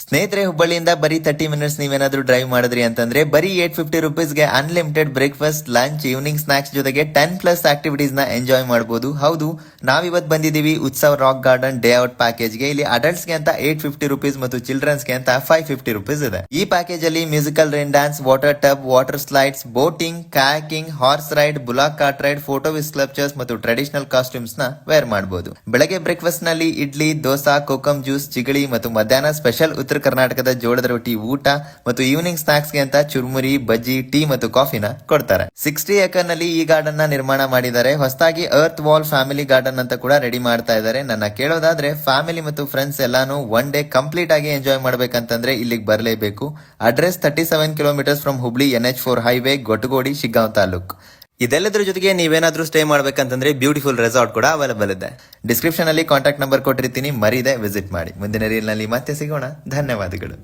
ಸ್ನೇಹಿತರೆ, ಹುಬ್ಬಳ್ಳಿಯಿಂದ ಬರೀ 30 ಮಿನಿಟ್ಸ್ ನೀವೇನಾದ್ರೂ ಡ್ರೈವ್ ಮಾಡಿದ್ರಿ ಅಂತಂದ್ರೆ ಬರೀ 850 ರುಪೀಸ್ಗೆ unlimited breakfast, lunch, evening snacks ಜೊತೆಗೆ 10+ ಆಕ್ಟಿವಿಟೀಸ್ ನ ಎಂಜಾಯ್ ಮಾಡಬಹುದು. ಹೌದು, ನಾವಿವತ್ತು ಬಂದಿದ್ದೀವಿ Utsav rock garden day out package ಗೆ. ಇಲ್ಲಿ ಅಡಲ್ಟ್ಸ್ ಗೆ ಅಂತ 850 ರುಪೀಸ್ ಮತ್ತು ಚಿಲ್ಡ್ರನ್ಸ್ ಗೆ ಅಂತ 550 ರುಪೀಸ್ ಇದೆ. ಈ ಪ್ಯಾಕೇಜ್ ಅಲ್ಲಿ musical rain dance, water tub, water slides, boating, kayaking, horse ride, bullock cart ride, photo with sculptures ಮತ್ತು ಟ್ರೆಡಿಷನಲ್ ಕಾಸ್ಟ್ಯೂಮ್ಸ್ ನ ವೇರ್ ಮಾಡಬಹುದು. ಬೆಳಗ್ಗೆ ಬ್ರೇಕ್ಫಾಸ್ಟ್ ನಲ್ಲಿ ಇಡ್ಲಿ, ದೋಸಾ, ಕೋಕಮ್ ಜ್ಯೂಸ್, ಚಿಗಳಿ ಮತ್ತು ಮಧ್ಯಾಹ್ನ ಸ್ಪೆಷಲ್ ಉತ್ತರ ಕರ್ನಾಟಕದ ಜೋಳದ ರೊಟ್ಟಿ ಊಟ ಮತ್ತು ಈವ್ನಿಂಗ್ ಸ್ನಾಕ್ಸ್ ಗೆ ಅಂತ ಚುರುಮುರಿ, ಬಜ್ಜಿ, ಟೀ ಮತ್ತು ಕಾಫಿನ ಕೊಡ್ತಾರೆ. 60 ಎಕರ್ ನಲ್ಲಿ ಈ ಗಾರ್ಡನ್ ನ ನಿರ್ಮಾಣ ಮಾಡಿದ್ದಾರೆ. ಹೊಸದಾಗಿ ಅರ್ತ್ ವಾಲ್ ಫ್ಯಾಮಿಲಿ ಗಾರ್ಡನ್ ಅಂತ ಕೂಡ ರೆಡಿ ಮಾಡ್ತಾ ಇದ್ದಾರೆ. ನನ್ನ ಕೇಳೋದಾದ್ರೆ ಫ್ಯಾಮಿಲಿ ಮತ್ತು ಫ್ರೆಂಡ್ಸ್ ಎಲ್ಲಾನು ಒನ್ ಡೇ ಕಂಪ್ಲೀಟ್ ಆಗಿ ಎಂಜಾಯ್ ಮಾಡ್ಬೇಕಂತಂದ್ರೆ ಇಲ್ಲಿಗೆ ಬರಲೇಬೇಕು. Address 37 kilometres from Hubli NH4 highway, Gottagodi, Shiggaon taluk. ಇದೆಲ್ಲದರ ಜೊತೆಗೆ ನೀವೇನಾದ್ರೂ ಸ್ಟೇ ಮಾಡ್ಬೇಕಂತಂದ್ರೆ ಬ್ಯೂಟಿಫುಲ್ ರೆಸಾರ್ಟ್ ಕೂಡ ಅವೈಲೇಬಲ್ ಇದೆ. ಡಿಸ್ಕ್ರಿಪ್ಷನ್ ಅಲ್ಲಿ ಕಾಂಟ್ಯಾಕ್ಟ್ ನಂಬರ್ ಕೊಟ್ಟಿರ್ತೀನಿ, ಮರೀದೆ ವಿಸಿಟ್ ಮಾಡಿ. ಮುಂದಿನ ರೀಲ್ ನಲ್ಲಿ ಮತ್ತೆ ಸಿಗೋಣ. ಧನ್ಯವಾದಗಳು.